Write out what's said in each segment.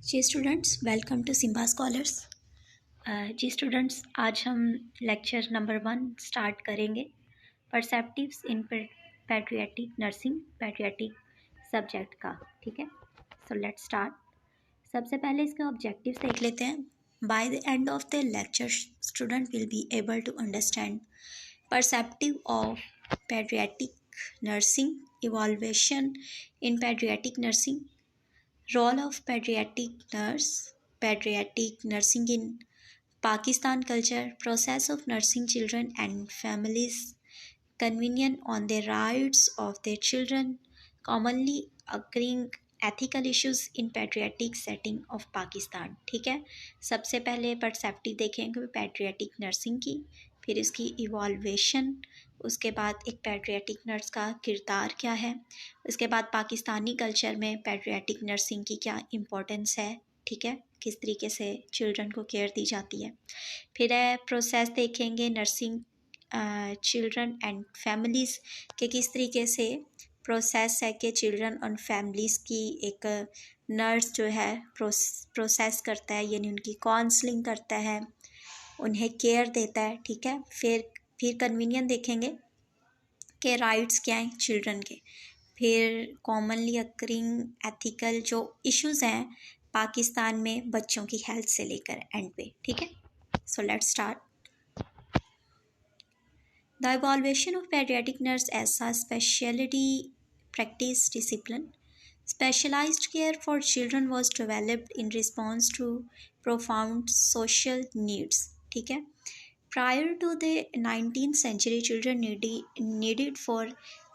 Ji students, welcome to Simba Scholars. जी students, आज हम लेक्चर नंबर 1 स्टार्ट करेंगे, perceptives in pediatric nursing, pediatric subject का। ठीक है, सो लेट्स स्टार्ट। सबसे पहले इसके ऑब्जेक्टिव्स देख लेते हैं। By the end of the lecture student will be able to understand perceptive of pediatric nursing, evaluation in pediatric nursing, role of pediatric nursing in Pakistan culture, process of nursing children and families, convenient on the rights of their children, commonly occurring ethical issues in patriotic setting of Pakistan. ठीक है, सबसे पहले perceptive देखेंगे patriotic nursing की, फिर इसकी इवॉल्वेशन, उसके बाद एक पैट्रियाटिक नर्स का किरदार क्या है, उसके बाद पाकिस्तानी कल्चर में पैट्रियाटिक नर्सिंग की क्या इम्पोर्टेंस है, ठीक है, किस तरीके से चिल्ड्रन को केयर दी जाती है। फिर है प्रोसेस देखेंगे नर्सिंग चिल्ड्रन एंड फैमिलीज़ के किस तरीके से प्रोसेस है कि चिल्ड्रन और फैमिलीज़ की एक नर्स जो है प्रोसेस करता है, यानी उनकी काउंसलिंग करता है, उन्हें केयर देता है। ठीक है, फिर कन्वीनियंट देखेंगे कि राइट्स क्या हैं चिल्ड्रन के, फिर कॉमनली अकरिंग एथिकल जो इश्यूज़ हैं पाकिस्तान में बच्चों की हेल्थ से लेकर एंड पे। ठीक है, so let's start. The evaluation of pediatric nurse as a specialty practice discipline. Specialized care for children was developed in response to profound social needs. ठीक है, prior to the 19th century, children needed for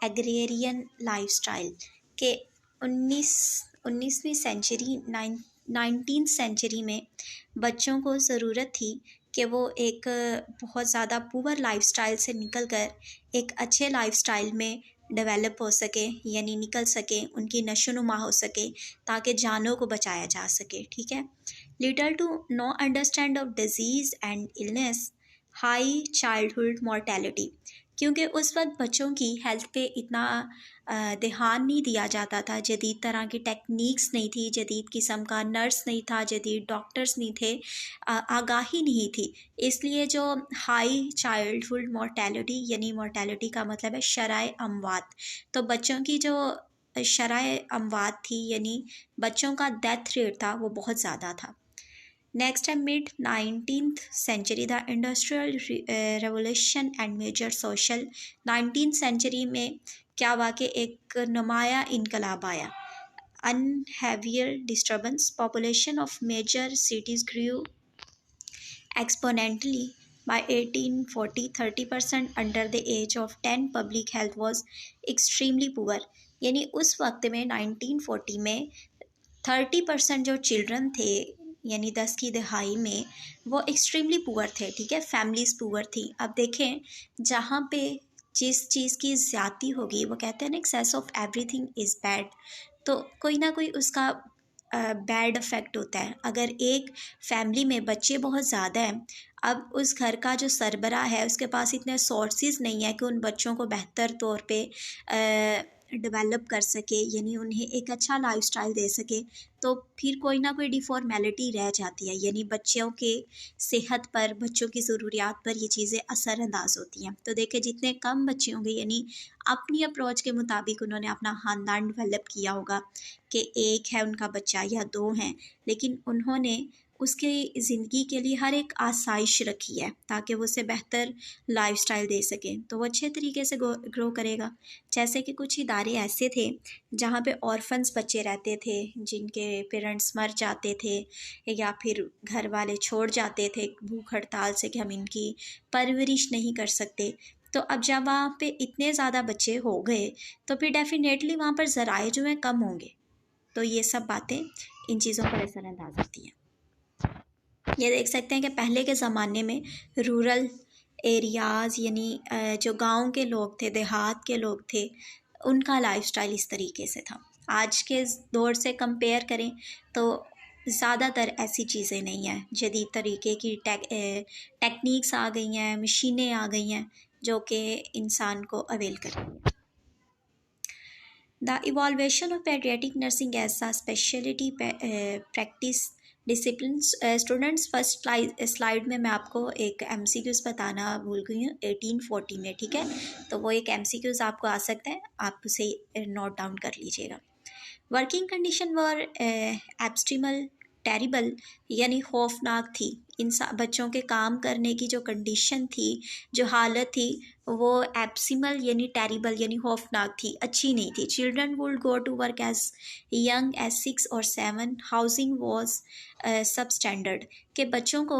agrarian lifestyle के 19वीं century 19th century में बच्चों को ज़रूरत थी कि वो एक बहुत ज़्यादा पुअर लाइफस्टाइल से निकलकर एक अच्छे लाइफस्टाइल में डेवलप हो सके, यानी निकल सके, उनकी नशोनुमा हो सके ताकि जानों को बचाया जा सके। ठीक है, little to no understand of disease and illness, high childhood mortality, क्योंकि उस वक्त बच्चों की हेल्थ पे इतना ध्यान नहीं दिया जाता था, जदीद तरह की टेक्निक्स नहीं थी, जदीद किस्म का नर्स नहीं था, जदीद डॉक्टर्स नहीं थे, आगाही नहीं थी, इसलिए जो हाई चाइल्डहुड मोर्टेलिटी, यानी मोर्टेलिटी का मतलब है शराय अमवात, तो बच्चों की जो शराय अमवात थी, यानी बच्चों का डेथ रेट था, वो बहुत ज़्यादा था। नेक्स्ट है mid 19th century, the industrial revolution and major social. 19th century में क्या हुआ कि एक नुमाया इनकलाब आया, upheaval disturbance, population of major cities grew exponentially by 1840, 30% under the age of 10, public health was extremely poor, यानी उस वक्त में 1940 में 30% जो चिल्ड्रन थे, यानी 10 की दहाई में, वो एक्सट्रीमली पुअर थे। ठीक है, फैमिलीज़ पुअर थी। अब देखें, जहाँ पे जिस चीज़ की ज़्यादती होगी, वो कहते हैं ना excess of everything is bad, तो कोई ना कोई उसका बैड इफ़ेक्ट होता है। अगर एक फैमिली में बच्चे बहुत ज़्यादा हैं, अब उस घर का जो सरबराह है उसके पास इतने सोर्सेज नहीं है कि उन बच्चों को बेहतर तौर पे डेवलप कर सके, यानी उन्हें एक अच्छा लाइफस्टाइल दे सके, तो फिर कोई ना कोई डिफॉर्मेलिटी रह जाती है, यानी बच्चों के सेहत पर, बच्चों की ज़रूरियात पर ये चीज़ें असरअंदाज होती हैं। तो देखें, जितने कम बच्चे होंगे, यानी अपनी अप्रोच के मुताबिक उन्होंने अपना ख़ानदान डेवलप किया होगा कि एक है उनका बच्चा या 2 हैं, लेकिन उन्होंने उसके ज़िंदगी के लिए हर एक आसाइश रखी है ताकि वो उसे बेहतर लाइफस्टाइल दे सकें, तो वो अच्छे तरीके से ग्रो करेगा। जैसे कि कुछ इदारे ऐसे थे जहाँ पे ऑर्फन्स बच्चे रहते थे, जिनके पेरेंट्स मर जाते थे या फिर घर वाले छोड़ जाते थे भूख हड़ताल से कि हम इनकी परवरिश नहीं कर सकते। तो अब जब वहाँ पे इतने ज़्यादा बच्चे हो गए तो फिर डेफिनेटली वहाँ पर ज़राए जो हैं कम होंगे, तो ये सब बातें इन चीज़ों पर असरअंदाज होती हैं। ये देख सकते हैं कि पहले के ज़माने में रूरल एरियाज़, यानी जो गांव के लोग थे, देहात के लोग थे, उनका लाइफस्टाइल इस तरीके से था। आज के दौर से कंपेयर करें तो ज़्यादातर ऐसी चीज़ें नहीं हैं, जदीद तरीके की टेक्निक्स आ गई हैं, मशीनें आ गई हैं जो कि इंसान को अवेल करें। The evaluation of pediatric nursing as a specialty practice discipline students first slide में मैं आपको एक एमसीक्यूज बताना भूल गई हूँ 1840 में, ठीक है। तो वो एक एमसीक्यूज आपको आ सकता है, आप उसे नोट डाउन कर लीजिएगा। वर्किंग कंडीशन वर एब्स्ट्रीमल टेरिबल यानी खौफनाक थी। इन बच्चों के काम करने की जो कंडीशन थी, जो हालत थी, वो एब्सिमल यानी टेरिबल यानी खौफनाक थी, अच्छी नहीं थी। Children would go to work as young age 6 और 7। हाउसिंग वॉज सब स्टैंडर्ड के बच्चों को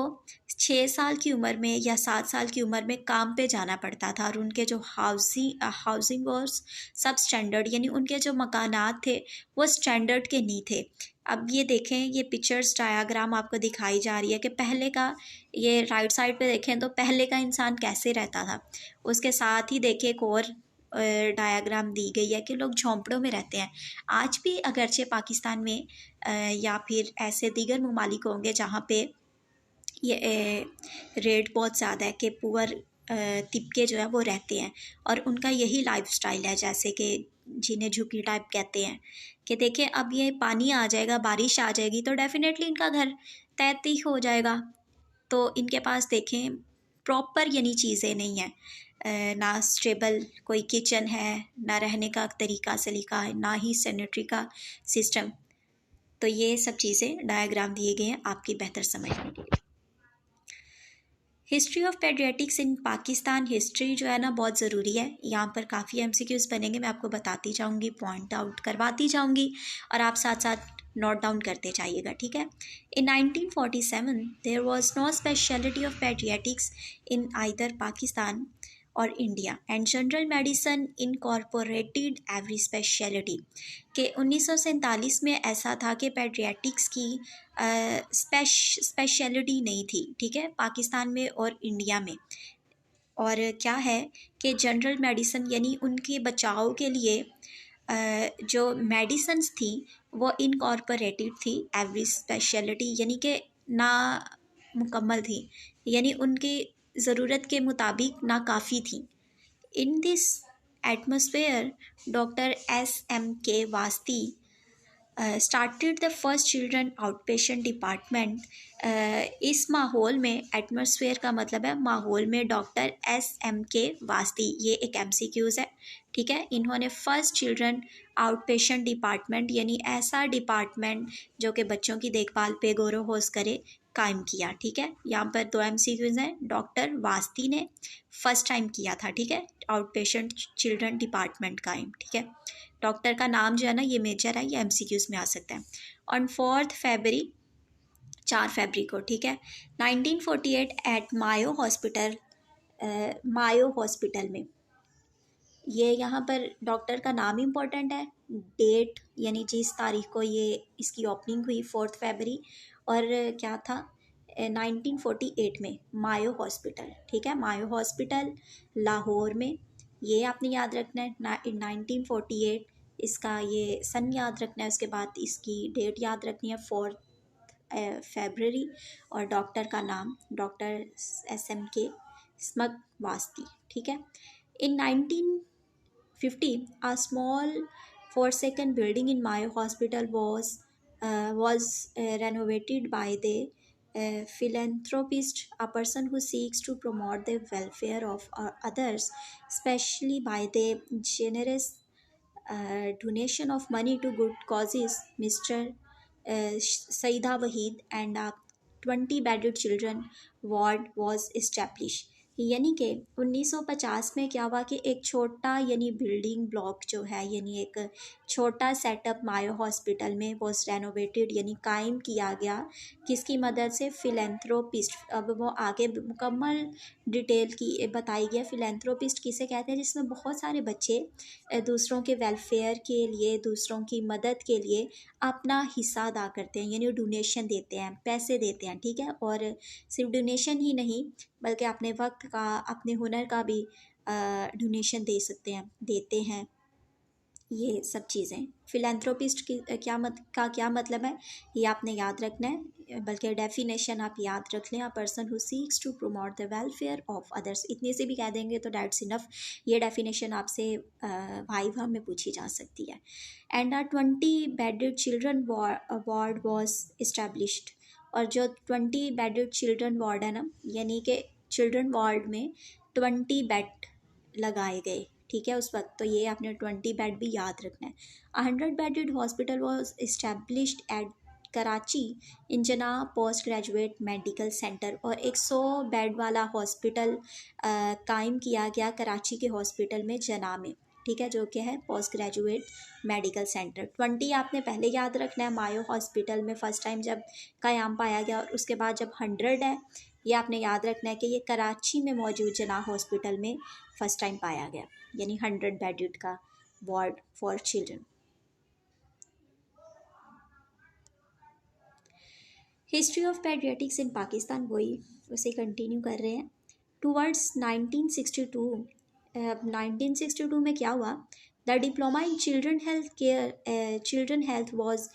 6 साल की उम्र में या 7 साल की उम्र में काम पे जाना पड़ता था, और उनके जो हाउसिंग वॉज सब स्टैंडर्ड यानी उनके जो मकानात थे वो स्टैंडर्ड के नहीं थे। अब ये देखें, ये पिक्चर्स डायाग्राम आपको दिखाई जा रही है कि पहले का, ये राइट साइड पे देखें तो पहले का इंसान कैसे रहता था। उसके साथ ही देखिए एक और डायाग्राम दी गई है कि लोग झोंपड़ों में रहते हैं। आज भी अगरचे पाकिस्तान में या फिर ऐसे दीगर ममालिक होंगे जहाँ पे ये रेट बहुत ज़्यादा है कि पुअर तिबके जो है वो रहते हैं, और उनका यही लाइफस्टाइल है, जैसे कि जिन्हें झुग्गी टाइप कहते हैं। कि देखें, अब ये पानी आ जाएगा, बारिश आ जाएगी तो डेफिनेटली इनका घर तैरती हो जाएगा। तो इनके पास देखें प्रॉपर यानी चीज़ें नहीं हैं, ना स्टेबल कोई किचन है, ना रहने का तरीका सलीका है, ना ही सैनिटरी का सिस्टम। तो ये सब चीज़ें डायग्राम दिए गए हैं आपकी बेहतर समझने के लिए। History of paediatrics in Pakistan, history जो है ना बहुत ज़रूरी है। यहाँ पर काफ़ी एमसीक्यूज़ बनेंगे, मैं आपको बताती जाऊँगी, पॉइंट आउट करवाती जाऊँगी, और आप साथ साथ नोट डाउन करते जाइएगा, ठीक है। In 1947 there was no speciality of paediatrics in either Pakistan और India, and general medicine incorporated every speciality. कि 1947 में ऐसा था कि पेडियाट्रिक्स की स्पेशलिटी नहीं थी, ठीक है, पाकिस्तान में और इंडिया में। और क्या है कि जनरल मेडिसिन यानी उनके बचाव के लिए जो मेडिसिन्स थी वो इनकॉर्पोरेटेड थी एवरी स्पेशलिटी यानी कि ना मुकम्मल थी, यानी उनकी ज़रूरत के मुताबिक ना काफ़ी थी। In this atmosphere doctor S.M.K. Wasti started the first children out patient department. इस माहौल में, एटमॉस्फेयर का मतलब है माहौल में, डॉक्टर S.M.K. वास्ती, ये एक MCQs है, ठीक है। इन्होंने first children out patient department यानी ऐसा डिपार्टमेंट जो कि बच्चों की देखभाल पे गौर होश करे कायम किया, ठीक है। यहाँ पर 2 MCQs हैं, डॉक्टर वास्ती ने फर्स्ट टाइम किया था, ठीक है, आउट पेशेंट चिल्ड्रन डिपार्टमेंट कायम, ठीक है। डॉक्टर का नाम जो है ना ये मेजर है, ये MCQs में आ सकता है। ऑन 4 फरवरी, 4 फरवरी को, ठीक है, 1948 एट मायो हॉस्पिटल में। ये यहाँ पर डॉक्टर का नाम इम्पोर्टेंट है, डेट यानी जिस तारीख को ये इसकी ओपनिंग हुई 4 फरवरी, और क्या था 1948 में मायो हॉस्पिटल, ठीक है, मायो हॉस्पिटल लाहौर में। ये आपने याद रखना है, 1948 इसका ये सन याद रखना है, उसके बाद इसकी डेट याद रखनी है 4 फरवरी, और डॉक्टर का नाम डॉक्टर S.M.K. स्मग वास्ती, ठीक है। इन 1950 a small forsaken building in Mayo Hospital was renovated by the philanthropist, a person who seeks to promote the welfare of others, especially by the generous donation of money to good causes. Mr. Saida Wahid and a 20-bedded children ward was established. यानी कि 1950 में क्या हुआ कि एक छोटा यानी building block जो है, यानी एक छोटा सेटअप मायो हॉस्पिटल में वॉज रेनोवेटेड यानी कायम किया गया, किसकी मदद से, फिलेंथ्रोपिस्ट। अब वो आगे मुकम्मल डिटेल की बताई गई। फिलेंथ्रोपिस्ट किसे कहते हैं, जिसमें बहुत सारे बच्चे दूसरों के वेलफेयर के लिए, दूसरों की मदद के लिए अपना हिस्सा अदा करते हैं, यानी डोनेशन देते हैं, पैसे देते हैं, ठीक है। और सिर्फ डोनेशन ही नहीं बल्कि अपने वक्त का, अपने हुनर का भी डोनेशन दे सकते हैं, देते हैं। ये सब चीज़ें फिलैंथ्रोपिस्ट की क्या मतलब है, ये आपने याद रखना है, बल्कि डेफिनेशन आप याद रख लें, a person who seeks to promote the welfare of others, इतने से भी कह देंगे तो डैट्स इनफ। ये डेफिनेशन आपसे वाइवा में पूछी जा सकती है। And a 20 bedded children ward was established, और जो 20 बेडेड चिल्ड्रन वार्ड है ना, यानी कि चिल्ड्रन वार्ड में 20 बेड लगाए गए, ठीक है उस वक्त। तो ये आपने 20 बेड भी याद रखना है। 100 bedded hospital was established at Karachi in Jinnah post graduate medical centre, और 100 बेड वाला हॉस्पिटल कायम किया गया कराची के हॉस्पिटल में जना में, ठीक है, जो कि है पोस्ट ग्रेजुएट मेडिकल सेंटर। 20 आपने पहले याद रखना है, मायो हॉस्पिटल में फ़र्स्ट टाइम जब क़याम पाया गया, और उसके बाद जब 100 है, ये आपने याद रखना है कि ये कराची में मौजूद जना हॉस्पिटल में फ़र्स्ट टाइम पाया गया, यानी 100 बेडेड का ward for children. History of paediatrics in Pakistan, वही उसे कंटिन्यू कर रहे हैं। टूवर्ड्स 1962, 1962 में क्या हुआ, the diploma in children health care, children health was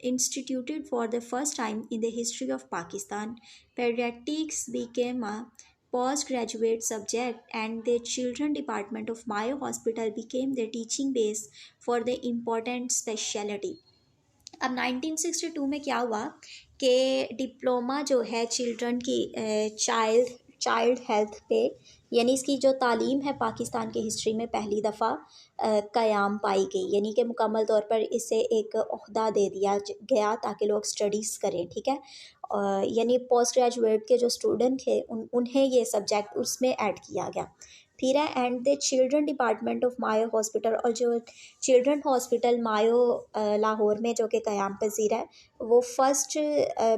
instituted for the first time in the history of Pakistan. Pediatrics became a postgraduate subject, and the children department of Mayo Hospital became the teaching base for the important specialty. अब 1962 में क्या हुआ कि diploma जो है children की child child health पे, यानी इसकी जो तालीम है पाकिस्तान की हिस्ट्री में पहली दफ़ा क़याम पाई गई, यानी कि मुकम्मल तौर पर इसे एक ओहदा दे दिया गया ताकि लोग स्टडीज़ करें, ठीक है। यानी पोस्ट ग्रेजुएट के जो स्टूडेंट थे उन्हें ये सब्जेक्ट उसमें ऐड किया गया। फिर है and the children department of Mayo hospital, और जो चिल्ड्रन हॉस्पिटल मायो लाहौर में जो कि क़याम पज़ीर है, वो फर्स्ट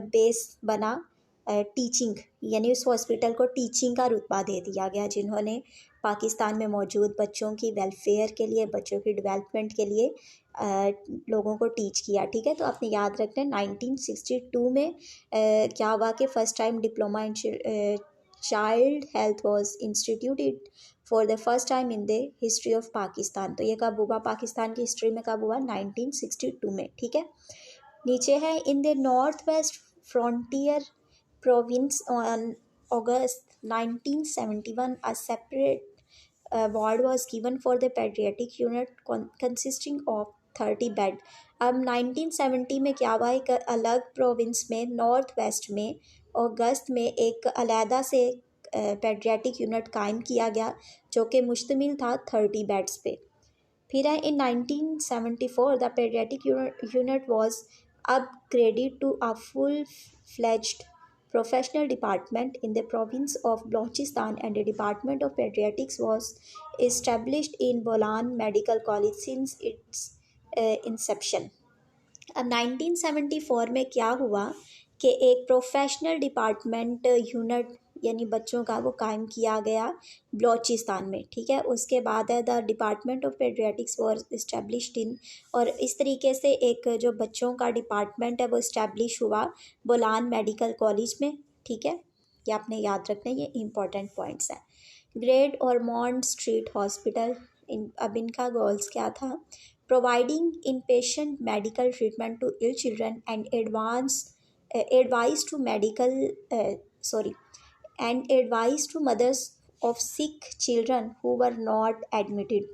बेस बना टीचिंग, यानी उस हॉस्पिटल को टीचिंग का रुतबा दे दिया गया, जिन्होंने पाकिस्तान में मौजूद बच्चों की वेलफेयर के लिए, बच्चों की डेवलपमेंट के लिए लोगों को टीच किया, ठीक है। तो आपने याद रखना है 1962 में क्या हुआ कि first time diploma in child health was instituted for the first time in the history of Pakistan. तो ये कब हुआ, पाकिस्तान की हिस्ट्री में कब हुआ, 1962 में, ठीक है। नीचे है in the north west frontier province on August 1971 a separate ward was given for the pediatric unit consisting of 30 bed. अब 1970 में क्या हुआ, एक अलग प्रोविंस में नॉर्थ वेस्ट में अगस्त में एक अलहदा से पेडियाट्रिक यूनिट कायम किया गया, जो कि मुश्तमिल था 30 बेड्स पे। फिर है इन 1974 the paediatric unit was upgraded to a full-fledged professional department in the province of Balochistan, and a department of pediatrics was established in Bolan Medical College since its inception. अब 1974 में क्या हुआ कि एक प्रोफेशनल डिपार्टमेंट यूनिट, यानी बच्चों का, वो कायम किया गया बलोचिस्तान में, ठीक है। उसके बाद है the department of pediatrics was established in, और इस तरीके से एक जो बच्चों का डिपार्टमेंट है वो इस्टेब्लिश हुआ बोलान मेडिकल कॉलेज में, ठीक है। ये आपने याद रखना है, ये इंपॉर्टेंट पॉइंट्स हैं। ग्रेट ऑरमोंड स्ट्रीट हॉस्पिटल, अब इनका गोल्स क्या था, providing in patient medical treatment to ill children and advice to medical sorry and advice to mothers of sick children who were not admitted.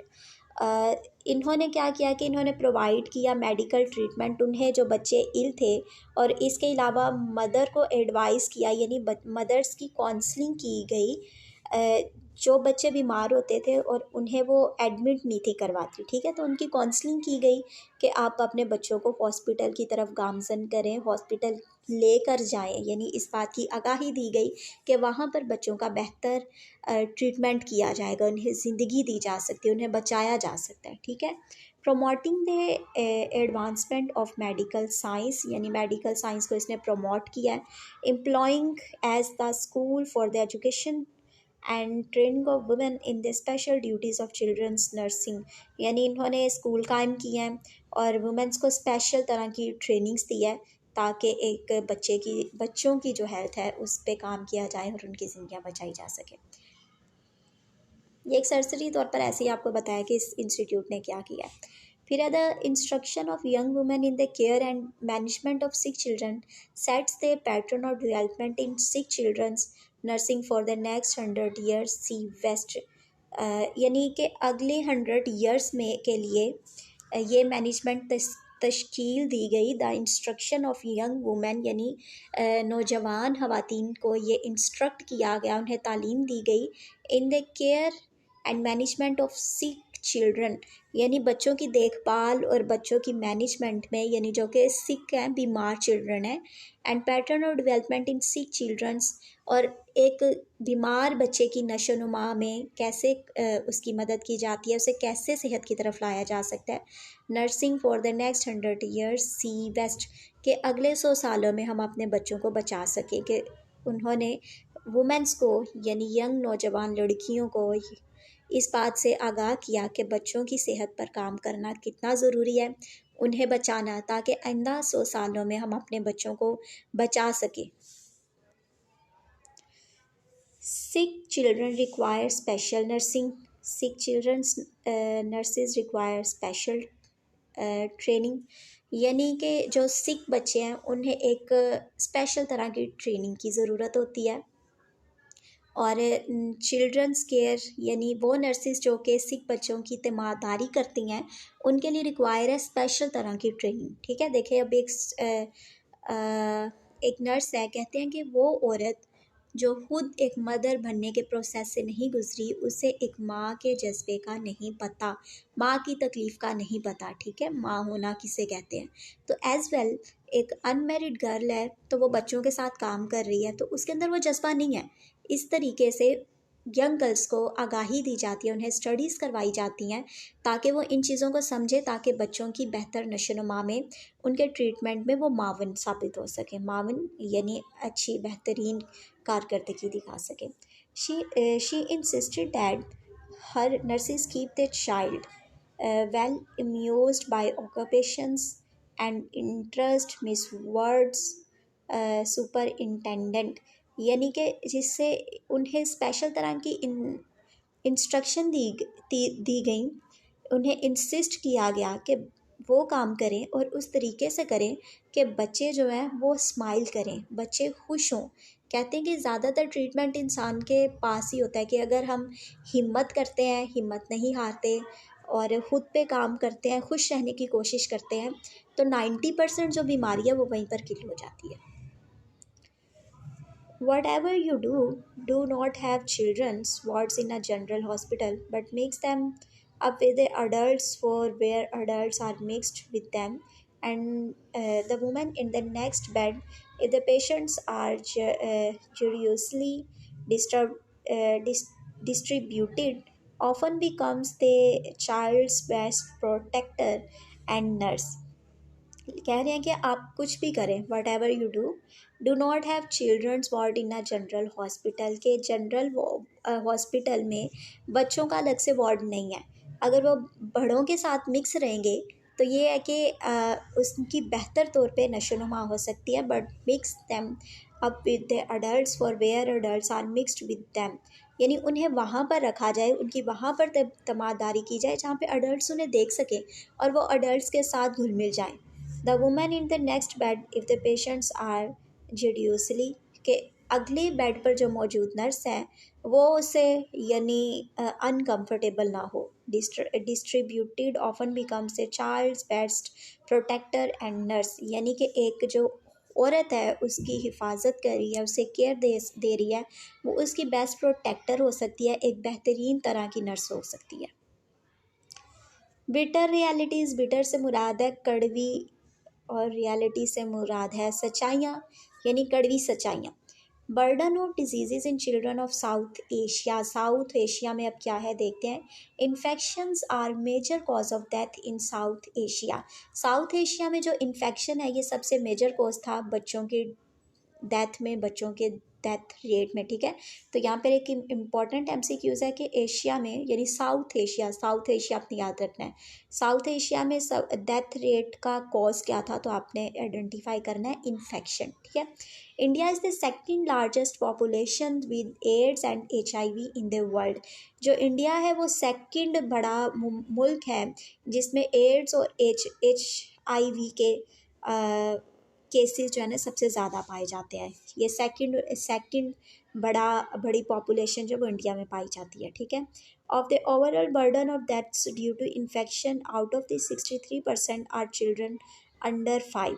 इन्होंने क्या किया कि इन्होंने प्रोवाइड किया मेडिकल ट्रीटमेंट उन्हें जो बच्चे इल थे, और इसके अलावा मदर को एडवाइस किया, यानी मदर्स की काउंसलिंग की गई जो बच्चे बीमार होते थे और उन्हें वो एडमिट नहीं थी करवाती, ठीक है। तो उनकी काउंसलिंग की गई कि आप अपने बच्चों को हॉस्पिटल की तरफ गामजन करें, हॉस्पिटल लेकर जाएं, यानी इस बात की आगाही दी गई कि वहाँ पर बच्चों का बेहतर ट्रीटमेंट किया जाएगा, उन्हें ज़िंदगी दी जा सकती है, उन्हें बचाया जा सकता है, ठीक है। Promoting the advancement of medical science, यानी मेडिकल साइंस को इसने प्रमोट किया है। Employing as the school for the education and training of women in the special duties of children's nursing, यानी इन्होंने स्कूल कायम किए हैं और वुमेंस को स्पेशल तरह की ट्रेनिंग्स दी है ताकि एक बच्चों की जो हेल्थ है उस पर काम किया जाए और उनकी ज़िंदगियाँ बचाई जा सके। ये एक सरसरी तौर पर ऐसे ही आपको बताया कि इस इंस्टीट्यूट ने क्या किया है। फिर है the instruction of young women in the care and management of sick children sets the pattern of development in sick children's nursing for the next 100 years see west. यानी कि अगले 100 years में के लिए ये मैनेजमेंट तश्कील दी गई। The instruction of young women यानी नौजवान ख़वातीन को ये इंस्ट्रक्ट किया गया, उन्हें तालीम दी गई इन the care and management of sick children यानी बच्चों की देखभाल और बच्चों की मैनेजमेंट में, यानी जो कि सिक हैं, बीमार चिल्ड्रन हैं। And pattern of development in sick children's और एक बीमार बच्चे की नशो नुमा में कैसे उसकी मदद की जाती है, उसे कैसे सेहत की तरफ लाया जा सकता है। Nursing for the next 100 years see west के अगले 100 सालों में हम अपने बच्चों को बचा सकें। कि उन्होंने वुमेंस को यानी यंग नौजवान लड़कियों को इस बात से आगाह किया कि बच्चों की सेहत पर काम करना कितना ज़रूरी है, उन्हें बचाना, ताकि आइंदा 100 सालों में हम अपने बच्चों को बचा सकें। Sick children require special nursing. Sick childrens nurses require special training यानी कि जो सिक बच्चे हैं उन्हें एक स्पेशल तरह की ट्रेनिंग की ज़रूरत होती है। और चिल्ड्रंस केयर यानी वो नर्सेज जो कि सिक बच्चों की तीमारदारी करती हैं, उनके लिए रिक्वायर है स्पेशल तरह की ट्रेनिंग। ठीक है, देखिए अब एक नर्स है, कहते हैं कि वो औरत जो खुद एक मदर बनने के प्रोसेस से नहीं गुजरी, उसे एक माँ के जज्बे का नहीं पता, माँ की तकलीफ़ का नहीं पता। ठीक है, माँ होना किसे कहते हैं। तो एज़ वेल एक अनमेरिड गर्ल है, तो वो बच्चों के साथ काम कर रही है, तो उसके अंदर वो जज्बा नहीं है। इस तरीके से यंग गर्ल्स को आगाही दी जाती है, उन्हें स्टडीज़ करवाई जाती हैं ताकि वो इन चीज़ों को समझे, ताकि बच्चों की बेहतर नशोनुमा में, उनके ट्रीटमेंट में वो मावन साबित हो सके। मावन यानी अच्छी बेहतरीन कारकर्दगी दिखा सके। She insisted that her nurses keep the child well amused by occupations and interest miss words superintendent यानी कि जिससे उन्हें स्पेशल तरह की इंस्ट्रक्शन दी गई, उन्हें इंसिस्ट किया गया कि वो काम करें और उस तरीके से करें कि बच्चे जो हैं वो स्माइल करें, बच्चे खुश हों। कहते हैं कि ज़्यादातर ट्रीटमेंट इंसान के पास ही होता है कि अगर हम हिम्मत करते हैं, हिम्मत नहीं हारते और ख़ुद पे काम करते हैं, खुश रहने की कोशिश करते हैं, तो 90% जो बीमारी है वो वहीं पर किल हो जाती है। Whatever you do, do not have children's wards in a general hospital, but mix them up with the adults for where adults are mixed with them. And the woman in the next bed, if the patients are curiously disturb, distributed, often becomes the child's best protector and nurse. कह रहे हैं कि आप कुछ भी करें, whatever you do not have children's ward in a general hospital के general hospital में बच्चों का अलग से वार्ड नहीं है। अगर वो बड़ों के साथ मिक्स रहेंगे तो ये है कि उसकी बेहतर तौर पे नशोनुमा हो सकती है। But mix them up with the adults for where adults are mixed with them यानी उन्हें वहाँ पर रखा जाए, उनकी वहाँ पर तमादारी की जाए जहाँ पे अडल्ट्स उन्हें देख सकें और वो अडल्ट्स के साथ घुल मिल जाएँ। The women in the next bed if the patients are judiciously के अगले बेड पर जो मौजूद नर्स है वो उसे यानी अनकम्फर्टेबल ना हो। Distributed often becomes a child's best protector and nurse यानी कि एक जो औरत है उसकी हिफाजत कर रही है, उसे केयर दे रही है, वो उसकी बेस्ट प्रोटेक्टर हो सकती है, एक बेहतरीन तरह की नर्स हो सकती है। बिटर रियलिटीज़, बिटर से मुराद है कड़वी और रियलिटी से मुराद है सच्चाइयाँ यानी कड़वी सच्चाइयाँ। Burden of disease in children of South Asia, South Asia में अब क्या है देखते हैं। Infections are major cause of death in South Asia. South Asia में जो इन्फेक्शन है ये सबसे मेजर कॉज था बच्चों के डेथ में, बच्चों के डेथ रेट में, ठीक है। तो यहाँ पर एक इम्पॉर्टेंट MCQs है कि एशिया में यानी साउथ एशिया आपने याद रखना है। साउथ एशिया में डेथ रेट का कॉज क्या था, तो आपने आइडेंटिफाई करना है इन्फेक्शन, ठीक है। India is the second largest population with AIDS and HIV in the world. जो इंडिया है वो सेकंड बड़ा मुल्क है जिसमें एड्स और HIV के केसेस जो है ना सबसे ज़्यादा पाए जाते हैं। ये सेकंड बड़ी पॉपुलेशन जो वो इंडिया में पाई जाती है, ठीक है। Of the overall burden of deaths due to infection, out of the 63% are children under 5,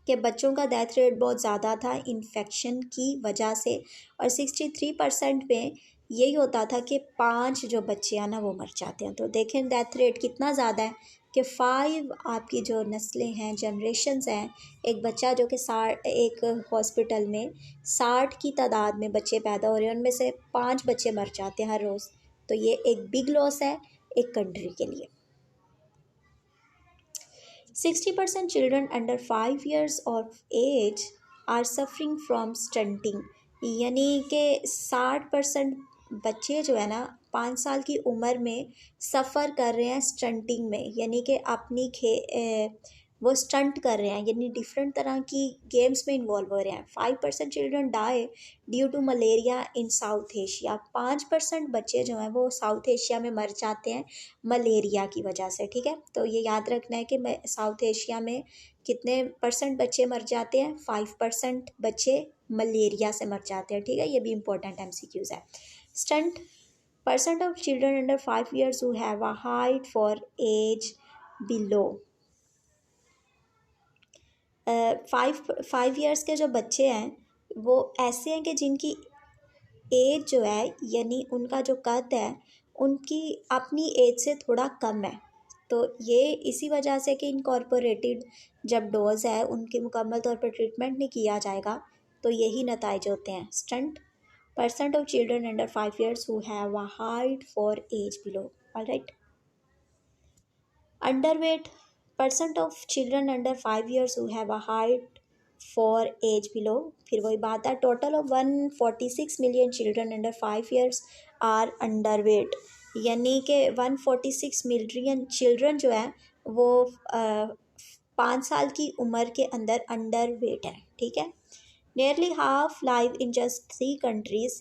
के बच्चों का डेथ रेट बहुत ज़्यादा था इन्फेक्शन की वजह से। और 63% में यही होता था कि 5 जो बच्चे हैं ना वो मर जाते हैं। तो देखें डेथ रेट कितना ज़्यादा है कि 5 आपकी जो नस्लें हैं, जनरेशन्स हैं, एक बच्चा जो कि 60, एक हॉस्पिटल में 60 की तादाद में बच्चे पैदा हो रहे हैं, उनमें से 5 बच्चे मर जाते हैं हर रोज़। तो ये एक बिग लॉस है एक कंट्री के लिए। 60% children under 5 years of age are suffering from stunting, यानी कि 60% बच्चे जो है ना 5 साल की उम्र में सफ़र कर रहे हैं स्टंटिंग में, यानी कि वो स्टंट कर रहे हैं, यानी डिफरेंट तरह की गेम्स में इन्वॉल्व हो रहे हैं। 5% children die due to malaria in South Asia, 5% बच्चे जो हैं वो साउथ एशिया में मर जाते हैं मलेरिया की वजह से, ठीक है। तो ये याद रखना है कि साउथ एशिया में कितने परसेंट बच्चे मर जाते हैं, 5% बच्चे मलेरिया से मर जाते हैं, ठीक है। ये भी इंपॉर्टेंट MCQs है। Stunt, percent of children under 5 years who have a height for age below 5 years के जो बच्चे हैं वो ऐसे हैं कि जिनकी एज जो है यानी उनका जो कद है उनकी अपनी एज से थोड़ा कम है। तो ये इसी वजह से कि इनकॉर्पोरेटेड जब डोज है उनके मुकम्मल तौर पर ट्रीटमेंट नहीं किया जाएगा, तो यही नताइज होते हैं। Stunt, percent of children under 5 years who have a height for age below, alright। Underweight, percent of children under 5 years who have a height for age below, फिर वही बात है। Total of 146 million children under 5 years are underweight, यानी कि 146 million children जो है वो 5 साल की उम्र के अंदर अंडरवेट है, ठीक है। Nearly half live in just 3 countries,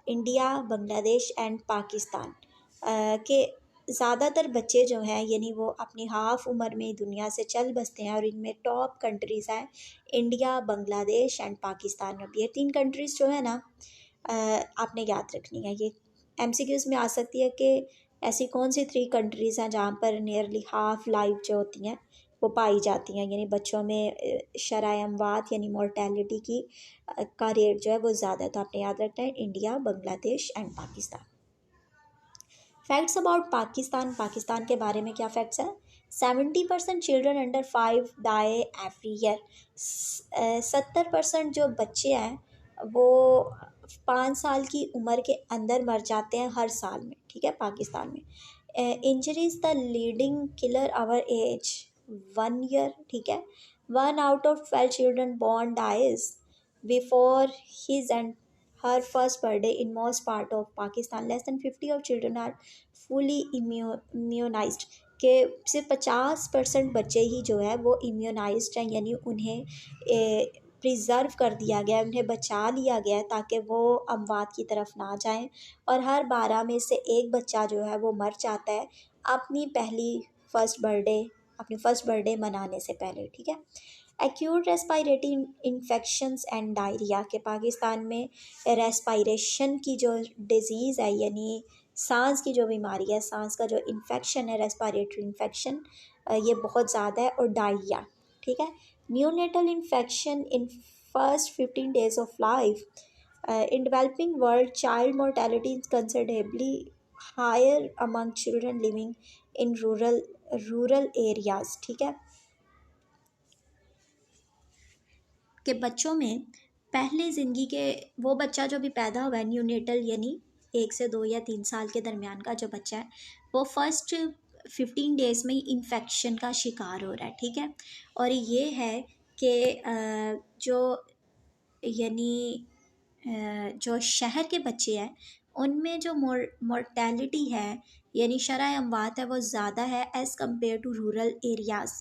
India, Bangladesh and Pakistan, के ज़्यादातर बच्चे जो हैं यानी वो अपनी हाफ उम्र में दुनिया से चल बसते हैं। और इनमें टॉप कंट्रीज़ हैं इंडिया, बांग्लादेश एंड पाकिस्तान। अब ये 3 कंट्रीज़ जो है ना आपने याद रखनी है, ये MCQs में आ सकती है कि ऐसी कौन सी 3 कंट्रीज़ हैं जहाँ पर नियरली हाफ लाइफ जो होती हैं वो पाई जाती हैं, यानी बच्चों में शरह अमवात यानी मोर्टेलिटी की का रेट जो है वो ज़्यादा है। तो आपने याद रखना है India, Bangladesh and Pakistan. Facts about Pakistan के बारे में क्या फैक्ट्स हैं। 70% children under 5 die every year, 70% जो बच्चे हैं वो 5 साल की उम्र के अंदर मर जाते हैं हर साल में, ठीक है, पाकिस्तान में। Injuries the leading killer over age 1 year, ठीक है। 1 out of 12 children born dies before his and her first birthday in most part of Pakistan. Less than 50 of children are fully immunized, के सिर्फ 50% बच्चे ही जो है वो इम्यूनाइज्ड हैं, यानी उन्हें प्रिजर्व कर दिया गया है, उन्हें बचा लिया गया है ताकि वो अमवात की तरफ ना जाएं। और हर 12 में से एक बच्चा जो है वो मर जाता है अपनी फर्स्ट बर्थडे मनाने से पहले, ठीक है। Acute respiratory infections and diarrhoea, के पाकिस्तान में रेस्पायरेशन की जो डिज़ीज़ है यानी सांस की जो बीमारी है, सांस का जो इन्फेक्शन है, रेस्पायरेटरी इन्फेक्शन, ये बहुत ज़्यादा है। और डायरिया, ठीक है। Neonatal infection in first 15 days of life, in developing world child mortality is considerably higher among children living in rural areas, ठीक है। के बच्चों में पहले ज़िंदगी के वो बच्चा जो भी पैदा हुआ है न्यूनेटल यानी 1 से 2 या 3 साल के दरमियान का जो बच्चा है वो फर्स्ट 15 days में ही इन्फेक्शन का शिकार हो रहा है, ठीक है। और ये है कि जो यानी जो शहर के बच्चे हैं उनमें जो मोर्टेलिटी है यानी शरह अमवात है वो ज़्यादा है as compare to rural areas,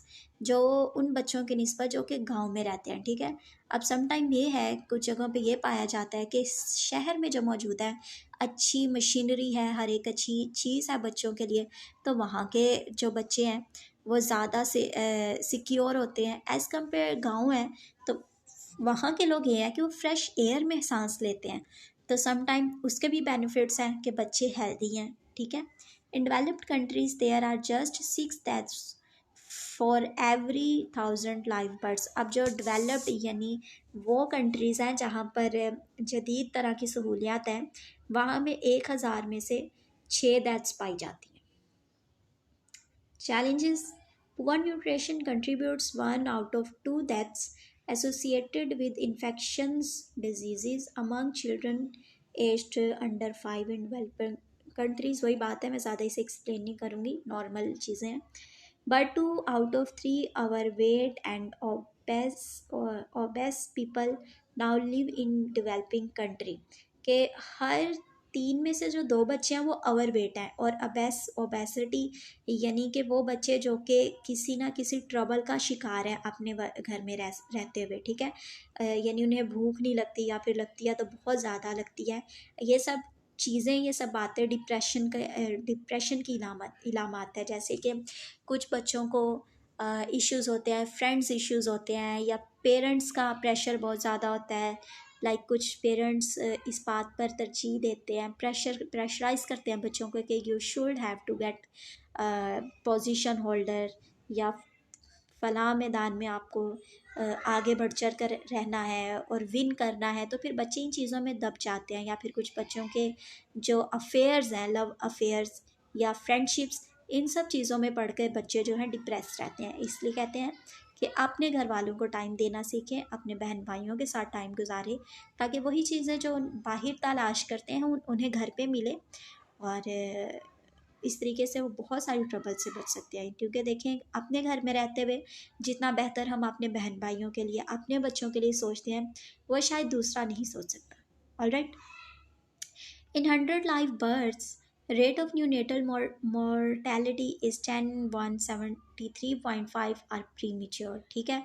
जो उन बच्चों की निस्बत जो कि गांव में रहते हैं। ठीक है, अब सम टाइम ये है कुछ जगहों पे ये पाया जाता है कि शहर में जो मौजूद है अच्छी मशीनरी है, हर एक अच्छी चीज़ है बच्चों के लिए, तो वहाँ के जो बच्चे हैं वो ज़्यादा से सिक्योर होते हैं एज़ कम्पेयर गाँव है। तो वहाँ के लोग ये हैं कि वो फ्रेश एयर में सांस लेते हैं, तो सम टाइम उसके भी बेनिफिट्स हैं कि बच्चे हेल्दी हैं। ठीक है, in developed countries there are just 6 deaths for every 1000 live births. अब जो डेवलप्ड यानी वो कंट्रीज़ हैं जहाँ पर जदीद तरह की सहूलियात हैं, वहाँ में 1000 में से 6 डेथ्स पाई जाती हैं। Challenges: poor nutrition contributes 1 out of 2 deaths associated with infections diseases among children aged under 5 in developing countries। वही बात है, मैं ज़्यादा इसे एक्सप्लेन नहीं करूँगी, नॉर्मल चीज़ें हैं। But 2 out of 3 overweight and obese people now live in developing country। के हर 3 में से जो 2 बच्चे हैं वो ओवरवेट हैं, और ओबेसिटी यानी कि वो बच्चे जो कि किसी ना किसी ट्रबल का शिकार है अपने घर में रहते हुए। ठीक है, यानी उन्हें भूख नहीं लगती या फिर लगती है तो बहुत ज़्यादा लगती है। ये सब चीज़ें, ये सब बातें डिप्रेशन की इलामात है। जैसे कि कुछ बच्चों को इश्यूज़ होते हैं, फ्रेंड्स इश्यूज़ होते हैं, या पेरेंट्स का प्रेशर बहुत ज़्यादा होता है। लाइक कुछ पेरेंट्स इस बात पर तरजीह देते हैं, प्रेशराइज करते हैं बच्चों को कि you should have to get position holder, या फलां मैदान में आपको आगे बढ़ चढ़ कर रहना है और विन करना है। तो फिर बच्चे इन चीज़ों में दब जाते हैं, या फिर कुछ बच्चों के जो अफेयर्स हैं, लव अफेयर्स या फ्रेंडशिप्स, इन सब चीज़ों में पढ़ कर बच्चे जो हैं डिप्रेस रहते हैं। इसलिए कहते हैं कि अपने घर वालों को टाइम देना सीखें, अपने बहन भाइयों के साथ टाइम गुजारें, ताकि वही चीज़ें जो बाहर तलाश करते हैं उन्हें घर पे मिले, और इस तरीके से वो बहुत सारी ट्रबल से बच सकते हैं। क्योंकि देखें, अपने घर में रहते हुए जितना बेहतर हम अपने बहन भाइयों के लिए, अपने बच्चों के लिए सोचते हैं, वो शायद दूसरा नहीं सोच सकता। Alright, in 100 live birds rate of neonatal mortality is 10 173.5 are premature। ठीक है,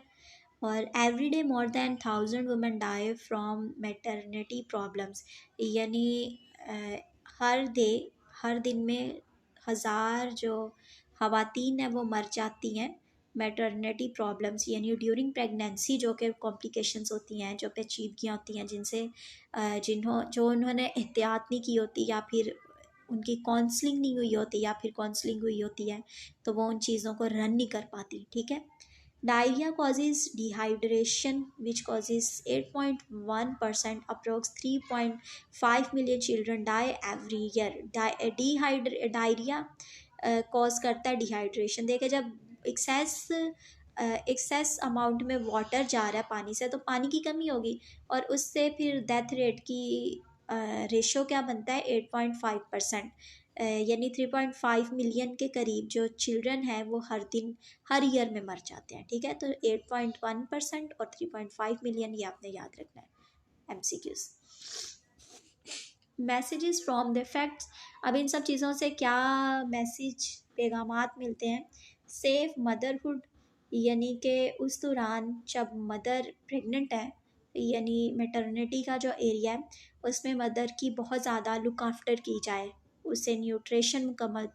और every day more than 1000 women die from maternity problems, यानी हर दिन में 1000 जो ख़वातीन हैं वो मर जाती हैं मैटरनिटी प्रॉब्लम्स, यानी ड्यूरिंग प्रेगनेंसी जो कि कॉम्प्लिकेशंस होती हैं, जो पेचीदगियाँ होती हैं जिनसे जो उन्होंने एहतियात नहीं की होती, या फिर उनकी काउंसलिंग नहीं हुई होती, या फिर काउंसलिंग हुई होती है तो वो उन चीज़ों को रन नहीं कर पाती। ठीक है, diarrhoea causes dehydration which causes 8.1%, approx 3.5 million children die every year। Diarrhoea cause करता है डिहाइड्रेशन। देखे, जब एक्सेस अमाउंट में वाटर जा रहा है पानी से, तो पानी की कमी होगी, और उससे फिर डेथ रेट की रेशो क्या बनता है, 8.5%, यानी 3.5 मिलियन के करीब जो चिल्ड्रन हैं वो हर ईयर में मर जाते हैं। ठीक है, तो 8.1% और 3.5 मिलियन, ये आपने याद रखना है। MCQs, messages from the facts. अब इन सब चीज़ों से क्या मैसेज, पैगामात मिलते हैं। सेफ मदरहुड, यानी कि उस दौरान जब मदर प्रेग्नेंट है, यानी मैटरनिटी का जो एरिया है उसमें मदर की बहुत ज़्यादा लुक आफ्टर की जाए, उसे न्यूट्रिशन मुकम्मल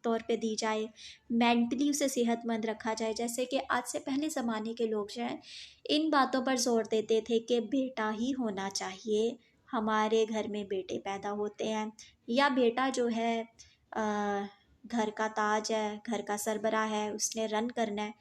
तौर पे दी जाए, मेंटली उसे सेहतमंद रखा जाए। जैसे कि आज से पहले ज़माने के लोग जो हैं इन बातों पर जोर देते थे कि बेटा ही होना चाहिए, हमारे घर में बेटे पैदा होते हैं, या बेटा जो है घर का ताज है, घर का सरबराह है, उसने रन करना है।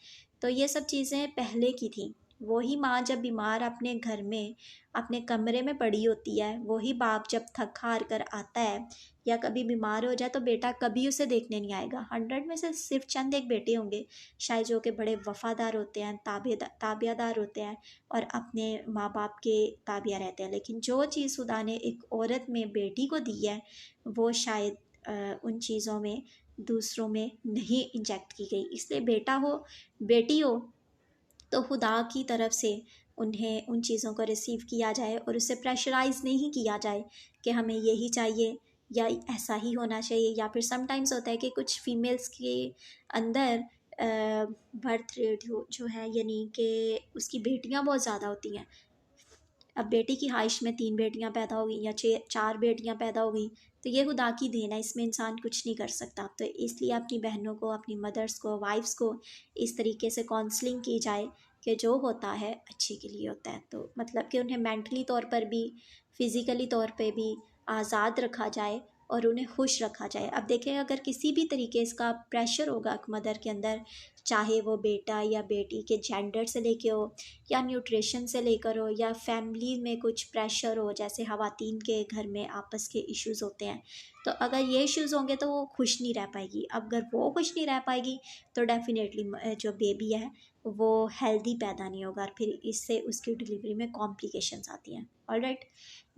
तो ये सब चीज़ें पहले की थी। वही माँ जब बीमार अपने घर में अपने कमरे में पड़ी होती है, वही बाप जब थक हार कर आता है या कभी बीमार हो जाए, तो बेटा कभी उसे देखने नहीं आएगा। 100 में से सिर्फ चंद एक बेटे होंगे शायद जो कि बड़े वफ़ादार होते हैं, ताबियादार होते हैं, और अपने माँ बाप के ताबिया रहते हैं। लेकिन जो चीज़ खुदा ने एक औरत में बेटी को दी है, वो शायद उन चीज़ों में दूसरों में नहीं इंजेक्ट की गई। इसलिए बेटा हो बेटी हो, तो खुदा की तरफ से उन्हें उन चीज़ों को रिसीव किया जाए और उसे प्रेशराइज नहीं किया जाए कि हमें यही चाहिए या ऐसा ही होना चाहिए। या फिर समटाइम्स होता है कि कुछ फीमेल्स के अंदर बर्थ रेट जो है, यानी कि उसकी बेटियां बहुत ज़्यादा होती हैं। अब बेटी की ख्वाहिश में 3 बेटियां पैदा हो गई या 4 बेटियां पैदा हो गई, तो ये खुदा की देन है, इसमें इंसान कुछ नहीं कर सकता। तो इसलिए अपनी बहनों को, अपनी मदर्स को, वाइफ्स को इस तरीके से काउंसलिंग की जाए कि जो होता है अच्छे के लिए होता है। तो मतलब कि उन्हें मेंटली तौर पर भी, फिज़िकली तौर पे भी आज़ाद रखा जाए और उन्हें खुश रखा जाए। अब देखें, अगर किसी भी तरीके इसका प्रेशर होगा मदर के अंदर, चाहे वो बेटा या बेटी के जेंडर से लेके हो, या न्यूट्रिशन से लेकर हो, या फैमिली में कुछ प्रेशर हो, जैसे ख़वातीन के घर में आपस के इश्यूज़ होते हैं, तो अगर ये इश्यूज़ होंगे तो वो खुश नहीं रह पाएगी। अगर वो खुश नहीं रह पाएगी तो डेफिनेटली जो बेबी है वो हेल्दी पैदा नहीं होगा, और फिर इससे उसकी डिलीवरी में कॉम्प्लिकेशंस आती हैं। ऑलराइट,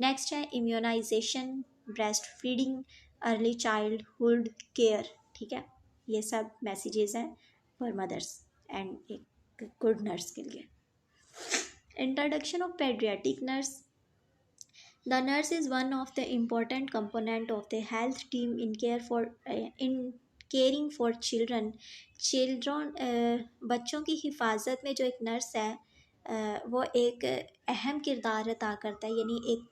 नेक्स्ट है immunization, breast feeding, early childhood care. ठीक है, ये सब मैसेजेस हैं फॉर मदर्स एंड एक गुड नर्स के लिए। Introduction of pediatric nurse. The nurse is one of the important component of the health team in in caring for children. बच्चों की हिफाजत में जो एक नर्स है, वो एक अहम किरदार अदा करता है, यानी एक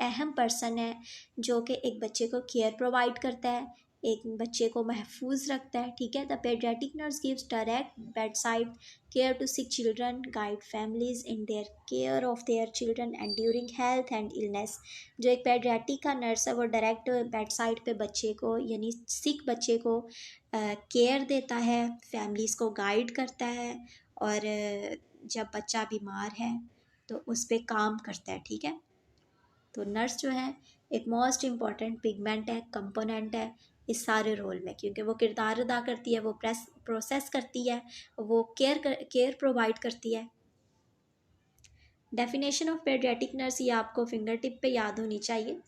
अहम पर्सन है जो कि एक बच्चे को केयर प्रोवाइड करता है, एक बच्चे को महफूज रखता है। ठीक है, the pediatric nurse gives direct bed side care to sick children, guide families in their care of their children and during health and illness. जो एक पेडियाट्रिक का नर्स है वो डायरेक्ट बेड साइड पे बच्चे को, यानी सिक बच्चे को केयर देता है, फैमिलीज़ को गाइड करता है, और जब बच्चा बीमार है तो उस पर काम करता है। ठीक है, तो नर्स जो है एक मोस्ट इम्पॉर्टेंट पिगमेंट है, कंपोनेंट है इस सारे रोल में, क्योंकि वो किरदार अदा करती है, वो प्रोसेस करती है, वो केयर प्रोवाइड करती है। डेफिनेशन ऑफ पेडियाट्रिक नर्स ये आपको फिंगर टिप पे याद होनी चाहिए।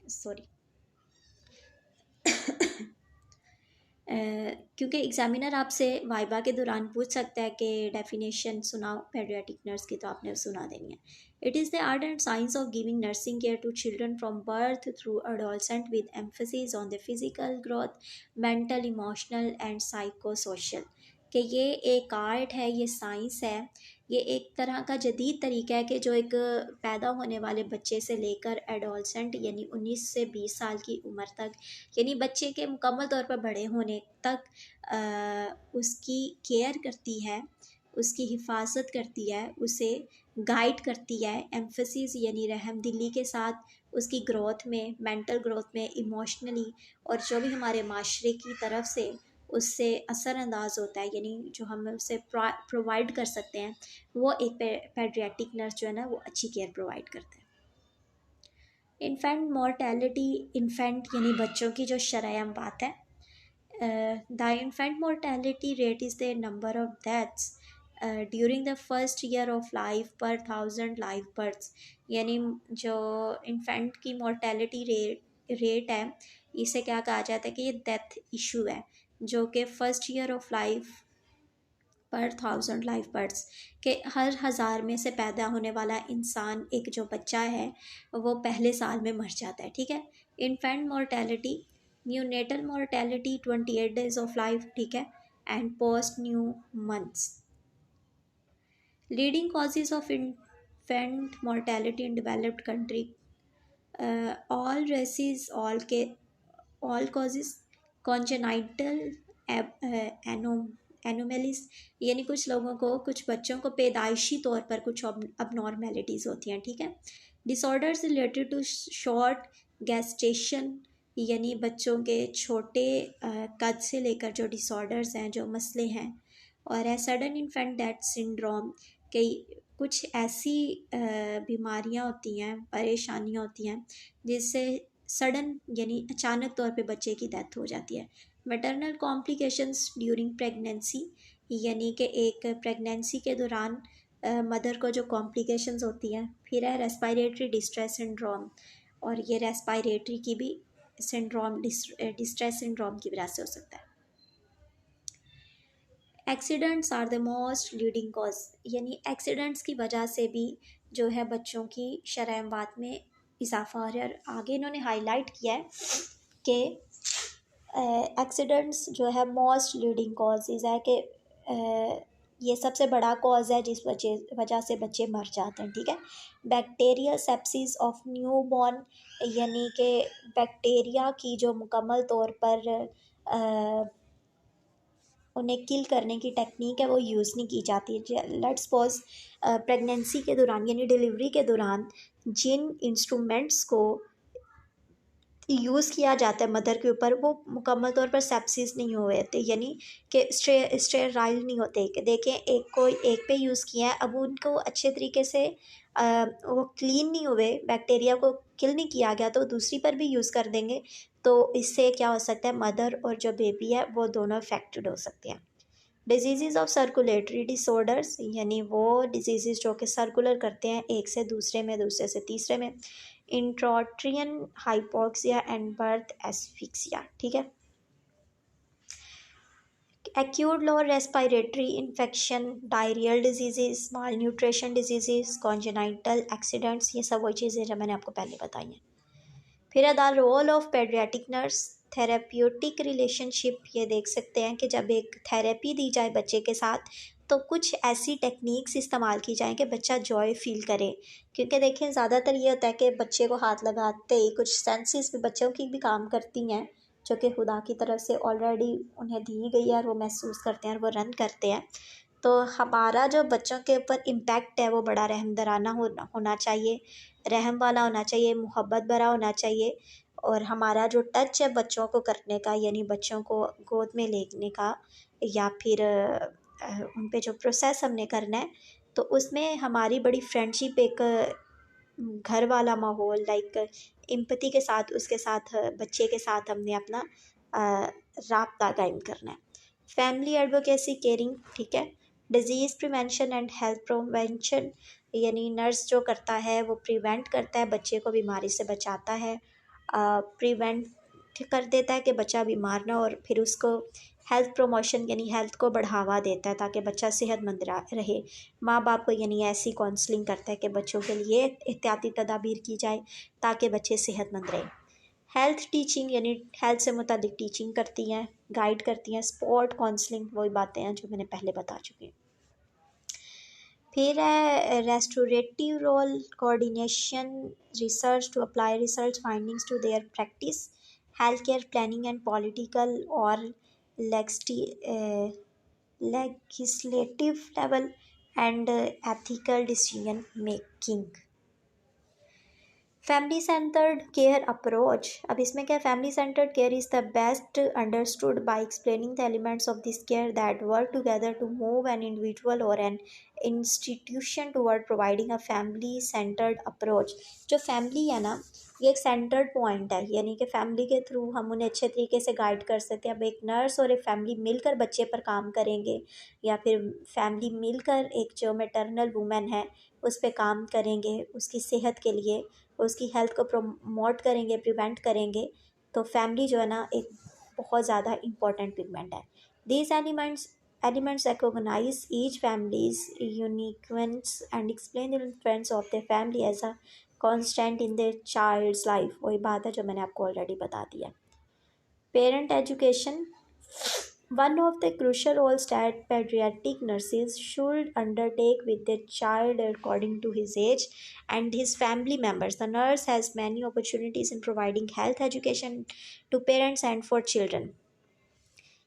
सॉरी क्योंकि एग्जामिनर आपसे वाइबा के दौरान पूछ सकता है कि डेफिनेशन सुनाओ पेडियाट्रिक नर्स की, तो आपने सुना देनी है। It is the art and science of giving nursing care to children from birth through adolescent with emphasis on the physical growth, mental, emotional and psychosocial. कि ये एक आर्ट है, ये साइंस है, ये एक तरह का जदीद तरीका है कि जो एक पैदा होने वाले बच्चे से लेकर एडोलसेंट यानी 19 से 20 साल की उम्र तक, यानी बच्चे के मुकम्मल तौर पर बड़े होने तक उसकी केयर करती है, उसकी हिफाजत करती है, उसे गाइड करती है, एम्फेसिस यानी रहमदिली के साथ उसकी ग्रोथ में, मेंटल ग्रोथ में, इमोशनली, और जो भी हमारे माशरे की तरफ से उससे असरअंदाज होता है, यानी जो हम उसे प्रोवाइड कर सकते हैं, वो एक पेडियाट्रिक नर्स जो है ना वो अच्छी केयर प्रोवाइड करता है। इन्फेंट मोर्टेलिटी, इन्फेंट यानी बच्चों की जो शरह बात है, the infant mortality rate is the number of deaths during the first year of life पर 1000 लाइव बर्थ्स। यानी जो इन्फेंट की मोर्टेलिटी रेट है, इसे क्या कहा जाता है कि ये डेथ इशू है, जो कि फर्स्ट ईयर ऑफ लाइफ पर 1000 लाइव बर्थ्स के हर 1000 में से पैदा होने वाला इंसान, एक जो बच्चा है वो पहले साल में मर जाता है। ठीक है, infant mortality, neonatal mortality 28 days of life. ठीक है, and post new months. Leading causes of infant mortality in developed country, all races, all causes, congenital एनोमेलिस, यानी कुछ लोगों को, कुछ बच्चों को पैदाइशी तौर पर कुछ अबनॉर्मेलिटीज़ होती हैं। ठीक है, disorders related to short gestation, यानी बच्चों के छोटे कद से लेकर जो डिसऑर्डर्स हैं, जो मसले हैं, और है सडन इन्फेंट डेथ सिंड्रोम, कई कुछ ऐसी बीमारियां होती हैं, परेशानियां होती हैं जिससे सडन यानी अचानक तौर पे बच्चे की डेथ हो जाती है। मैटरनल कॉम्प्लिकेशंस ड्यूरिंग प्रेगनेंसी, यानी कि एक प्रेगनेंसी के दौरान मदर को जो कॉम्प्लिकेशंस होती हैं। फिर है रेस्पिरेटरी डिस्ट्रेस सिंड्रोम, और ये रेस्पिरेटरी की भी सिंड्रोम डिस्ट्रेस सिंड्रोम की वजह से हो सकता है। Accidents are the most leading cause, यानी एक्सीडेंट्स की वजह से भी जो है बच्चों की शरह अमवात में इजाफा हो रहा है। और आगे इन्होंने हाईलाइट किया है कि एक्सीडेंट्स जो है मोस्ट लीडिंग कॉजेज़ है कि ये सबसे बड़ा कॉज है जिस वजह से बच्चे मर जाते हैं। ठीक है, bacterial sepsis of new born, यानी कि बैक्टीरिया की जो मुकम्मल तौर पर उन्हें किल करने की टेक्निक है वो यूज़ नहीं की जाती है। लेट्स सपोज प्रेगनेंसी के दौरान यानी डिलीवरी के दौरान जिन इंस्ट्रूमेंट्स को यूज़ किया जाता है मदर के ऊपर वो मुकम्मल तौर पर सेप्सिस नहीं हुए थे, यानी कि स्टेराइल नहीं होते। कि देखें, एक पे यूज़ किया है, अब उनको अच्छे तरीके से वो क्लीन नहीं हुए, बैक्टीरिया को किल नहीं किया गया, तो दूसरी पर भी यूज़ कर देंगे तो इससे क्या हो सकता है, मदर और जो बेबी है वो दोनों अफेक्टेड हो सकते हैं। डिजीज़ ऑफ सर्कुलेटरी डिसऑर्डर्स, यानी वो डिजीज़ जो कि सर्कुलर करते हैं एक से दूसरे में, दूसरे से तीसरे में। Intrauterine hypoxia and birth asphyxia. ठीक है, acute lower respiratory infection, diarrhoeal disease, malnutrition disease, congenital accidents, ये सब वही चीज़ें जो मैंने आपको पहले बताई हैं। फिर है the role of paediatric nurse, therapeutic relationship. ये देख सकते हैं कि जब एक थेरेपी दी जाए बच्चे के साथ तो कुछ ऐसी टेक्निक्स इस्तेमाल की जाएँ कि बच्चा जॉय फील करे। क्योंकि देखें, ज़्यादातर ये होता है कि बच्चे को हाथ लगाते ही कुछ सेंसेस भी बच्चों की भी काम करती हैं जो कि खुदा की तरफ से ऑलरेडी उन्हें दी गई है और वो महसूस करते हैं और वो रन करते हैं। तो हमारा जो बच्चों के ऊपर इम्पैक्ट है वो बड़ा रहमदराना होना चाहिए, रहम वाला होना चाहिए, मोहब्बत भरा होना चाहिए। और हमारा जो टच है बच्चों को करने का, यानी बच्चों को गोद में लेने का या फिर उन पे जो प्रोसेस हमने करना है, तो उसमें हमारी बड़ी फ्रेंडशिप, एक घर वाला माहौल, लाइक एम्पैथी के साथ उसके साथ बच्चे के साथ हमने अपना राब्ता कायम करना है। Family advocacy caring. ठीक है, disease prevention and health prevention, यानी नर्स जो करता है वो प्रिवेंट करता है, बच्चे को बीमारी से बचाता है, प्रिवेंट कर देता है कि बच्चा बीमार ना, और फिर उसको हेल्थ प्रमोशन यानी हेल्थ को बढ़ावा देता है ताकि बच्चा सेहतमंद रहे। माँ बाप को यानी ऐसी काउंसलिंग करता है कि बच्चों के लिए एहतियाती तदाबीर की जाए ताकि बच्चे सेहतमंद रहें। हेल्थ टीचिंग, यानी हेल्थ से मुतालिक टीचिंग करती हैं, गाइड करती हैं। स्पोर्ट काउंसलिंग, वही बातें हैं जो मैंने पहले बता चुकी हूँ। फिर है restorative role, coordination, research to apply research findings to their practice, health care planning and political और legislative level and ethical decision making. Family centred care approach, अब इसमें क्या, family centred care is the best understood by explaining the elements of this care that work together to move an individual और an institution toward providing a family centred approach. जो family है ना, ये एक centred point है, यानी कि family के थ्रू हम उन्हें अच्छे तरीके से गाइड कर सकते हैं। अब एक नर्स और एक फैमिली मिलकर बच्चे पर काम करेंगे, या फिर फैमिली मिलकर एक जो मैटरनल वूमेन है उस पर काम करेंगे, उसकी सेहत के लिए उसकी हेल्थ को प्रमोट करेंगे, प्रिवेंट करेंगे, तो फैमिली जो है ना एक बहुत ज़्यादा इम्पॉर्टेंट पिगमेंट है। These elements recognize each family's uniqueness and explain the influence of their family as a constant in their child's life। वही बात है जो मैंने आपको ऑलरेडी बता दिया। Parent education, one of the crucial roles that pediatric nurses should undertake with their child according to his age and his family members. The nurse has many opportunities in providing health education to parents and for children।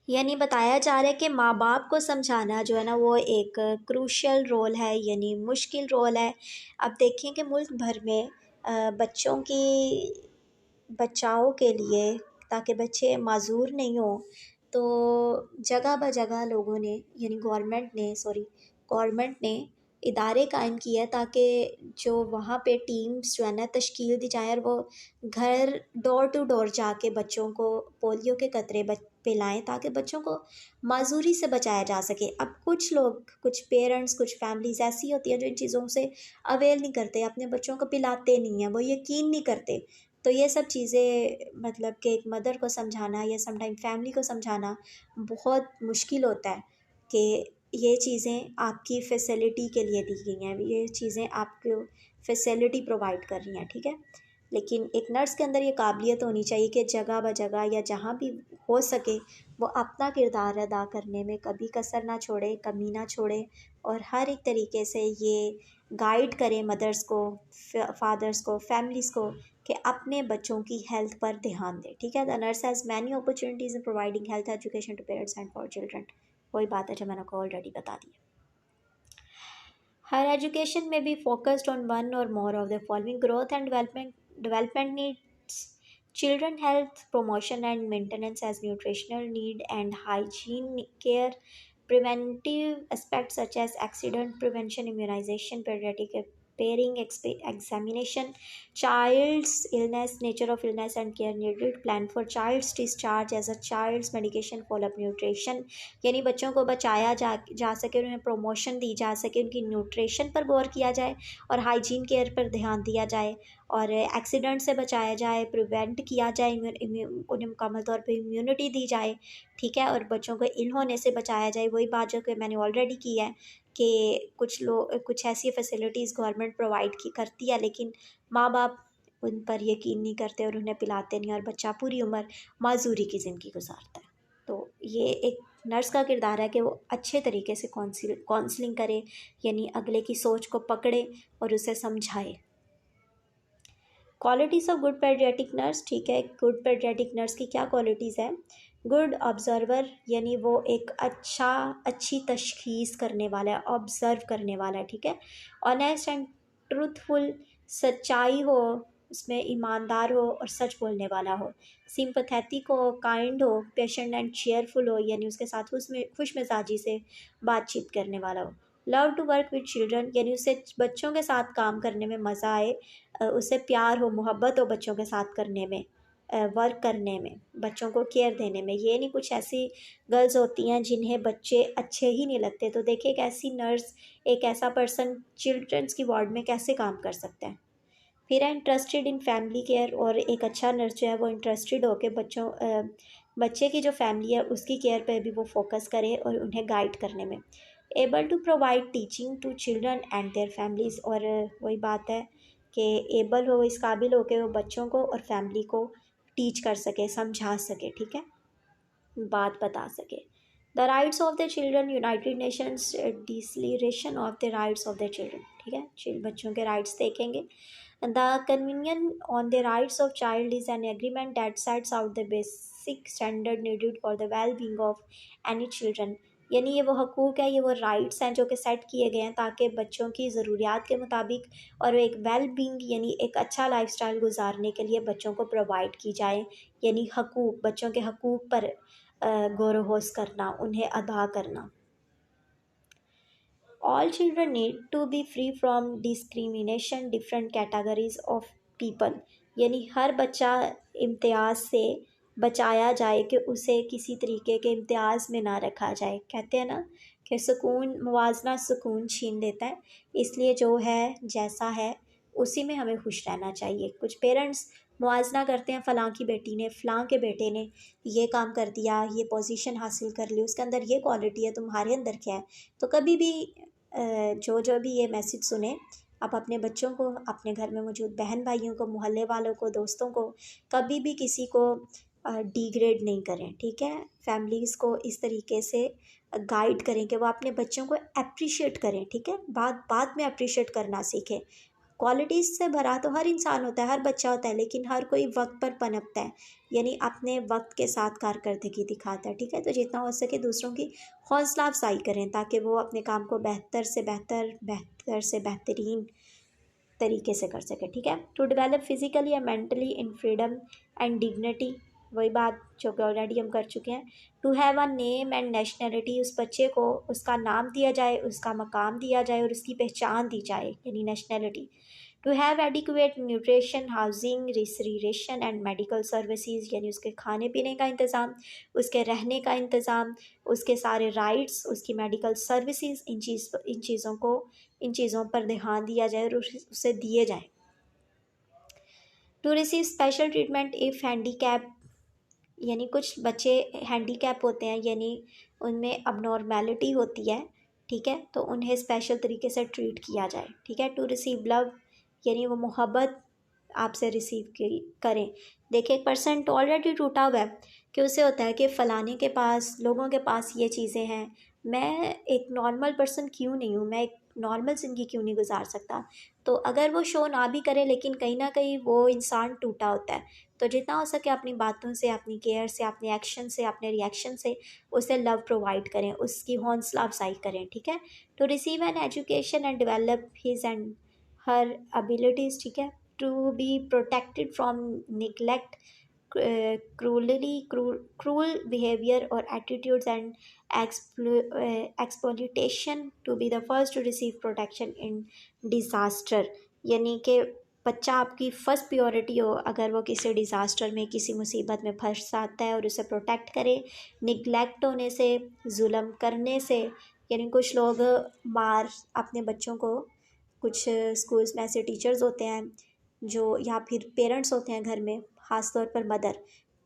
यानी बताया जा रहा है कि माँ बाप को समझाना जो है ना वो एक क्रूशियल रोल है, यानी मुश्किल रोल है। अब देखें कि मुल्क भर में बच्चों की बचाव के लिए, ताकि बच्चे माजूर नहीं हो, तो जगह ब जगह लोगों ने यानी गवर्नमेंट ने इदारे कायम किए हैं ताकि जो वहाँ पे टीम्स जो है ना तश्कील दी जाए और वो घर डोर टू डोर जाके बच्चों को पोलियो के कतरे पिलाएं ताकि बच्चों को माजूरी से बचाया जा सके। अब कुछ लोग, कुछ पेरेंट्स, कुछ फैमिलीज़ ऐसी होती हैं जो इन चीज़ों से अवेल नहीं करते, अपने बच्चों को पिलाते नहीं हैं, वो यकीन नहीं करते। तो ये सब चीज़ें मतलब कि एक मदर को समझाना या समटाइम फैमिली को समझाना बहुत मुश्किल होता है। कि ये चीज़ें आपकी फैसिलिटी के लिए दी गई हैं, ये चीज़ें आपको फैसिलिटी प्रोवाइड कर रही हैं, ठीक है। लेकिन एक नर्स के अंदर ये काबिलियत होनी चाहिए कि जगह ब जगह या जहाँ भी हो सके वो अपना किरदार अदा करने में कभी कसर ना छोड़े, कमी ना छोड़े, और हर एक तरीके से ये गाइड करें मदर्स को, फादर्स को, फैमिलीज़ को, कि अपने बच्चों की हेल्थ पर ध्यान दें, ठीक है। The nurse has many opportunities in providing health education to parents and for children. वही बात है जो मैंने आपको ऑलरेडी बता दी। Higher education may be focused on one or more of the following: growth and development needs, children health promotion and maintenance as nutritional need and hygiene care, preventive aspects such as accident prevention, immunization, pediatric pairing, examination, child's illness, nature of illness and care needed, plan for child's discharge as a child's medication, follow up nutrition, यानी बच्चों को बचाया जा सके, उन्हें promotion दी जा सके, उनकी न्यूट्रिशन पर गौर किया जाए और हाइजीन केयर पर ध्यान दिया जाए, और एक्सीडेंट से बचाया जाए, प्रिवेंट किया जाए, उन्हें मुकम्मल तौर पे इम्यूनिटी दी जाए, ठीक है, और बच्चों को इल होने से बचाया जाए। वही बात जो कि मैंने ऑलरेडी की है कि कुछ ऐसी फैसिलिटीज़ गवर्नमेंट प्रोवाइड करती है, लेकिन माँ बाप उन पर यकीन नहीं करते और उन्हें पिलाते नहीं, और बच्चा पूरी उम्र माजूरी की ज़िंदगी गुजारता है। तो ये एक नर्स का किरदार है कि वो अच्छे तरीके से काउंसलिंग करे, यानी अगले की सोच को पकड़े और उसे समझाए। Qualities of good paediatric nurse, ठीक है। गुड पेडियाट्रिक नर्स की क्या क्वालिटीज़ हैं? गुड ऑब्जर्वर, यानी वो एक अच्छी तशखीस करने वाला है, ऑब्ज़र्व करने वाला है, ठीक है। ऑनेस्ट एंड ट्रूथफुल, सच्चाई हो, उसमें ईमानदार हो और सच बोलने वाला हो। सिंपैथेटिक हो, काइंड हो, पेशेंट एंड चेयरफुल हो, यानी उसके साथ उसमें खुश मिजाजी से बातचीत करने वाला हो। Love to work with children, यानी उसे बच्चों के साथ काम करने में मज़ा आए, उससे प्यार हो, मोहब्बत हो बच्चों के साथ करने में, वर्क करने में, बच्चों को केयर देने में। ये नहीं कुछ ऐसी गर्ल्स होती हैं जिन्हें बच्चे अच्छे ही नहीं लगते, तो देखिए एक ऐसी नर्स, एक ऐसा पर्सन चिल्ड्रंस की वार्ड में कैसे काम कर सकता है। फिर है इंटरेस्टेड इन फैमिली केयर, और एक अच्छा नर्स जो है वो इंटरेस्टेड हो के बच्चे की जो फैमिली है उसकी केयर पर भी वो फोकस करे और उन्हें गाइड करने में। Able to provide teaching to children and their families, और वही बात है कि एबल हो, इस काबिल हो के वो बच्चों को और फैमिली को टीच कर सके, समझा सके, ठीक है, बात बता सके। The rights of the children, United Nations declaration of the rights of the children, ठीक है, बच्चों के राइट्स देखेंगे। The convention on the rights of child is an agreement that sets out the basic standard needed for the well being of any children, यानी ये वो हकूक़ है, ये वो राइट्स हैं जो कि सेट किए गए हैं ताकि बच्चों की ज़रूरियात के मुताबिक और एक वेल बीइंग यानी एक अच्छा लाइफस्टाइल गुजारने के लिए बच्चों को प्रोवाइड की जाए, यानी हकूक़, बच्चों के हकूक़ पर गौर होश करना, उन्हें अदा करना। All children need to be free from discrimination, different categories of people, यानी हर बच्चा इम्तियाज़ से बचाया जाए कि उसे किसी तरीके के इम्तियाज़ में ना रखा जाए। कहते हैं ना कि सुकून, मुवाजना सुकून छीन देता है, इसलिए जो है जैसा है उसी में हमें खुश रहना चाहिए। कुछ पेरेंट्स मुवाजना करते हैं, फ़लाँ की बेटी ने, फ़लाँ के बेटे ने ये काम कर दिया, ये पोजीशन हासिल कर ली, उसके अंदर ये क्वालिटी है, तुम्हारे अंदर क्या है। तो कभी भी जो भी ये मैसेज सुने, आप अपने बच्चों को, अपने घर में मौजूद बहन भाइयों को, मोहल्ले वालों को, दोस्तों को, कभी भी किसी को डिग्रेड नहीं करें, ठीक है। फैमिलीज़ को इस तरीके से गाइड करें कि वो अपने बच्चों को अप्रिशिएट करें, ठीक है, बात में अप्रिशिएट करना सीखें। क्वालिटीज़ से भरा तो हर इंसान होता है, हर बच्चा होता है, लेकिन हर कोई वक्त पर पनपता है, यानी अपने वक्त के साथ कारकर्दगी दिखाता है, ठीक है। तो जितना हो सके दूसरों की हौसला अफजाई करें ताकि वो अपने काम को बेहतर से बेहतरीन तरीके से कर सके, ठीक है। टू डेवलप फिजिकली या mentally in freedom and dignity, वही बात जो कि ऑलरेडी हम कर चुके हैं। To have a name and nationality, उस बच्चे को उसका नाम दिया जाए, उसका मकाम दिया जाए और उसकी पहचान दी जाए, यानी nationality. To have adequate nutrition, housing, recreation and medical services, यानी उसके खाने पीने का इंतज़ाम, उसके रहने का इंतज़ाम, उसके सारे राइट्स, उसकी मेडिकल सर्विसेज, इन चीज़ों पर ध्यान दिया जाए और उसे दिए जाए। To receive special treatment if handicap, यानी कुछ बच्चे हैंडीकैप होते हैं, यानी उनमें अबनॉर्मेलिटी होती है, ठीक है, तो उन्हें स्पेशल तरीके से ट्रीट किया जाए, ठीक है। टू रिसीव लव यानी वो मोहब्बत आपसे रिसीव करें। देखिए एक पर्सन ऑलरेडी टूटा हुआ है कि उसे होता है कि फ़लाने के पास, लोगों के पास ये चीज़ें हैं, मैं एक नॉर्मल पर्सन क्यों नहीं हूँ, मैं एक नॉर्मल ज़िंदगी क्यों नहीं गुजार सकता। तो अगर वो शो ना भी करे लेकिन कहीं ना कहीं वो इंसान टूटा होता है, तो जितना हो सके अपनी बातों से, अपनी केयर से, अपने एक्शन से, अपने रिएक्शन से उसे लव प्रोवाइड करें, उसकी हौसला अफजाई करें, ठीक है। To receive an education and develop his and her abilities, ठीक है। To be protected from neglect, cruel behavior or attitudes and exploitation, to be the first to receive protection in disaster। यानी कि बच्चा आपकी फ़र्स्ट प्योरिटी हो अगर वो किसी डिज़ास्टर में, किसी मुसीबत में फंस जाता है, और उसे प्रोटेक्ट करे निगलेक्ट होने से, जुल्म करने से। यानी कुछ लोग मार अपने बच्चों को, कुछ स्कूल्स में ऐसे टीचर्स होते हैं जो, या फिर पेरेंट्स होते हैं घर में, ख़ास तौर पर मदर,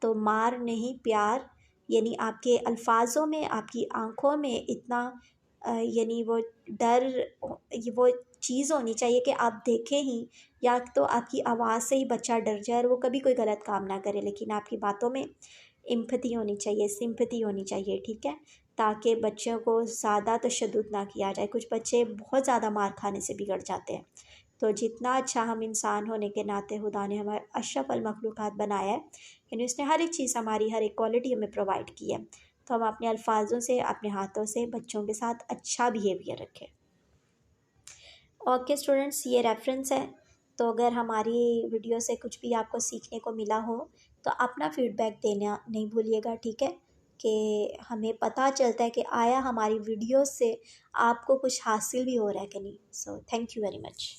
तो मार नहीं प्यार, यानी आपके अल्फाजों में, आपकी आंखों में इतना यानी वो डर, ये वो चीज़ होनी चाहिए कि आप देखें ही, या तो आपकी आवाज़ से ही बच्चा डर जाए और वो कभी कोई गलत काम ना करे, लेकिन आपकी बातों में एम्पैथी होनी चाहिए, सिंपैथी होनी चाहिए, ठीक है, ताकि बच्चों को ज़्यादा तशद्दुद ना किया जाए। कुछ बच्चे बहुत ज़्यादा मार खाने से बिगड़ जाते हैं। तो जितना अच्छा हम इंसान होने के नाते खुदा ने हमारे अशरफ अल मखलूक़ात बनाया है, यानी उसने हर एक चीज़, हमारी हर एक क्वालिटी हमें प्रोवाइड की है, तो हम अपने अल्फाजों से, अपने हाथों से बच्चों के साथ अच्छा बिहेवियर रखें। ओके स्टूडेंट्स, ये रेफरेंस है, तो अगर हमारी वीडियो से कुछ भी आपको सीखने को मिला हो तो अपना फीडबैक देना नहीं भूलिएगा, ठीक है, कि हमें पता चलता है कि आया हमारी वीडियो से आपको कुछ हासिल भी हो रहा है कि नहीं। So thank you very much.